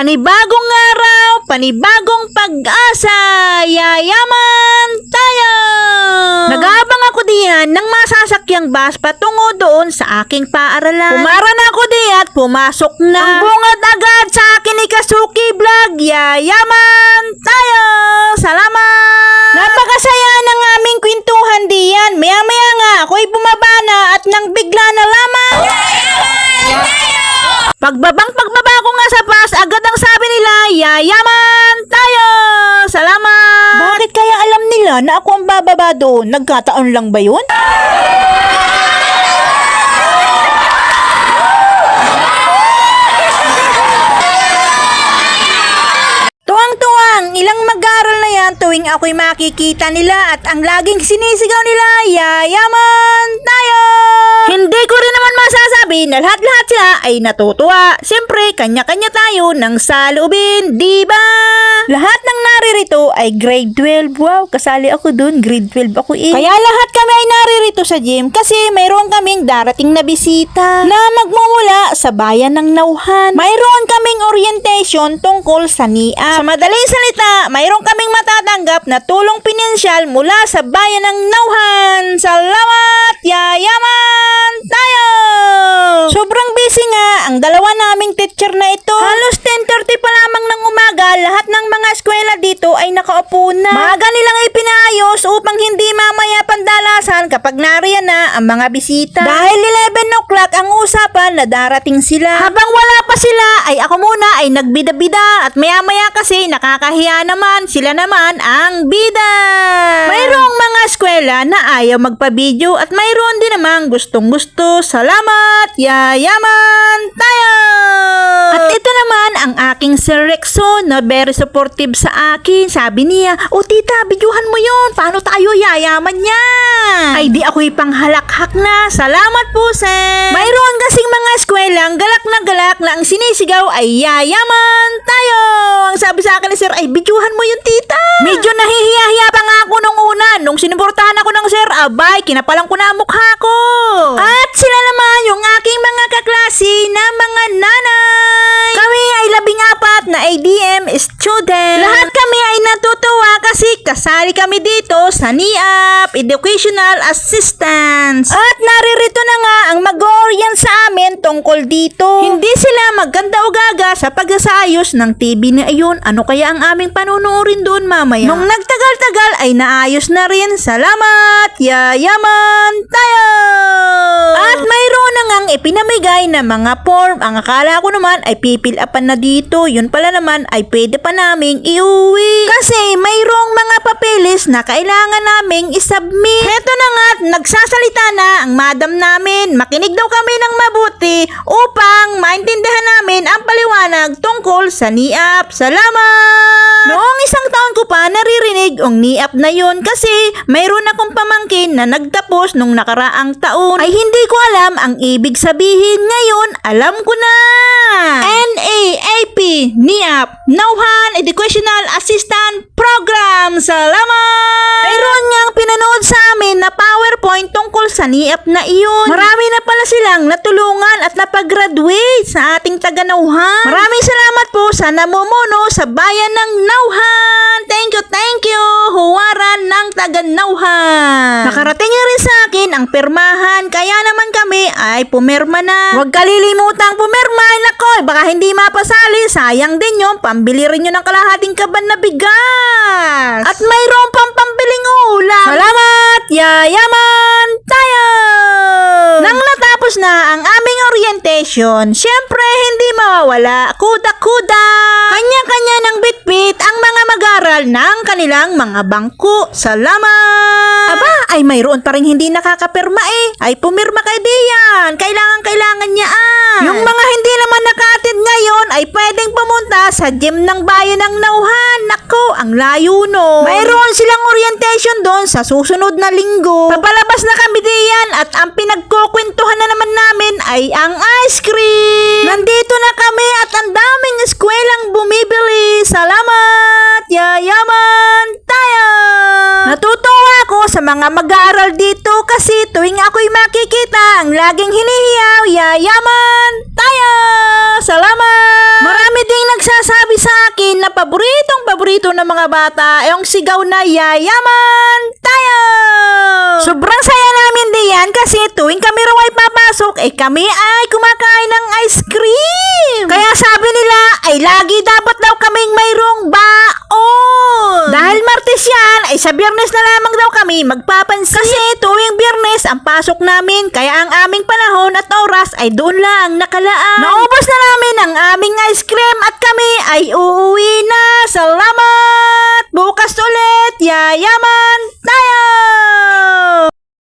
Panibagong araw, panibagong pag-asa, yayaman tayo! Nag-aabang ako diyan ng masasakyang bus patungo doon sa aking paaralan. Pumara na ako diyan at pumasok na. Ang bungad agad sa akin ni Kasuki Vlog, yayaman tayo! Salamat! Napakasaya ng aming kwentuhan diyan. Maya-maya nga ako'y bumaba na at nang bigla na lamang. Pagbaba ko nga sa bus, agad ang sabi nila, yayaman tayo! Salamat! Bakit kaya alam nila na ako ang bababa doon? Nagkataon lang ba yun? Tuwang-tuwang, ilang mag-aaral na yan tuwing ako'y makikita nila at ang laging sinisigaw nila, yayaman tayo! Hindi ko rin naman masasabi na lahat-lahat sila ay natutuwa. Siyempre, kanya-kanya tayo ng saloobin, di ba? Lahat ng naririto ay grade 12. Wow, kasali ako dun. Grade 12 ako eh. Kaya lahat kami ay naririto sa gym kasi mayroon kaming darating na bisita na magmumula sa bayan ng Nauhan. Mayroon kaming orientation tungkol sa NIAP. Sa madaling salita, mayroon kaming matatanggap na tulong pinansyal mula sa bayan ng Nauhan. Salamat, yayaman tayo! Sobrang busy nga ang dalawa naming teacher na ito. Halos 10:30 pa lamang ng umaga, lahat ng mga eskwela dito ay nakaupo na. Maaga nilang ipinaayos upang hindi mamaya pandalasan kapag nariyan na ang mga bisita. Dahil 11 o'clock ang usapan na darating sila. Habang wala pa sila, ay ako muna ay nagbida-bida at maya-maya kasi nakakahiya naman, sila naman ang bida. Mayroong mga eskwela na ayaw magpa-video at mayroon din namang gustong-gusto. Salamat, yayaman tayo! At ito naman ang aking Sir Rexo na very supportive sa akin. Sabi niya, "O tita, videohan mo yun. Paano tayo yayaman niyan?" Ay di ako'y panghalakhak na. Salamat po, sir. Mayroon kasing mga eskwelang galak na ang sinisigaw ay yayaman tayo. Ang sabi sa akin ni sir ay, "Videohan mo yun, tita." Medyo nahihiya-hiya pa nga ako nung una. Nung sinuportahan ako ng sir, abay, kinapalang ko na ang mukha ko. At sila naman yung aking mga kaklase na mga nanay. Kami ay 14 na ADM student. Lahat kami ay natutuwa kasi kasali kami dito sa NIAP, Educational Assistance. At naririto na nga ang mag-orient sa amin tungkol dito. Hindi sila maganda o gaga sa pagsasayos ng TV na iyon. Ano kaya ang aming panunuorin doon mamaya? Nung nagtagal-tagal ay naayos na rin. Salamat, yayaman tayo! At mayroon na ngang ipinamigay na mga form. Ang akala ko naman ay pipil upan na dito. Yun pala naman ay pwede pa naming iuwi. Kasi mayroong mga papeles na kailangan naming isubmit. Heto na nga, nagsasalita na ang madam namin. Makinig daw kami ng mabuti upang maintindihan namin ang paliwanag tungkol sa NIAP. Salamat! Noong isang taon ko pa naririnig ang NIAP na yun kasi mayroon akong pamangkin na nagtapos nung nakaraang taon. Ay hindi ko alam ang ibig sabihin. Ngayon, alam ko na! NAAP, NIAP, Nauhan Educational Assistant Program. Salamat! Mayroon niyang pinanood sa amin na PowerPoint tungkol sa NIAP na iyon. Marami na pala silang natulungan at napag-graduate sa ating taga-Nauhan. Maraming salamat po sa namumuno sa bayan ng Nauhan. Thank you, huwaran ng taga-Nauhan. Nakarating na rin sa akin ang pirmahan, kaya naman kami ay pumirma na. Huwag kalilimutang pumirma, nakoy, baka hindi mapasali, sayang din yung pambili rin yun ng kalahating kaban na bigas. At mayroon pang pambiling ulam. Salamat, yayaman tayo! Nang natapos na ang aming orientation, syempre hindi mawawala kuda-kuda. Kanya-kanya ng bitbit ang mga mag-aral ng kanilang mga bangko. Salamat! Aba, ay mayroon pa rin hindi nakakapirma eh. Ay pumirma kay Dian. Kailangan niya Yung mga hindi naman naka-attend ngayon ay pwedeng pumunta sa gym ng bayan ng Nauhan. Nako, ang layo no. Mayroon silang orientation doon sa susunod na linggo. Papalabas na kami diyan at ang pinagkukwentuhan na naman namin ay ang ice cream. Nandito na kami at ang daming eskwelang bumibili. Salamat, yayaman tayo! Natutuwa ako sa mga mag-aaral dito kasi tuwing ako'y makikita ang laging hinihiyaw, yayaman tayo! Salamat! Marami ding nagsasabi paborito ng mga bata yung sigaw na yayaman tayo! Sobrang saya namin diyan kasi tuwing kami raw ay papasok, kami ay kumakain ng ice cream. Kaya sabi nila ay lagi dapat daw kaming mayroong baon. Dahil Martes yan, ay sa Biyernes na lamang daw kami magpapansin. Kasi tuwing Biyernes ang pasok namin, kaya ang aming panahon at oras ay doon lang nakalaan. Naubos na namin ang aming ice cream at kami ay uuwi na. Salamat! Bukas ulit, yayaman tayo!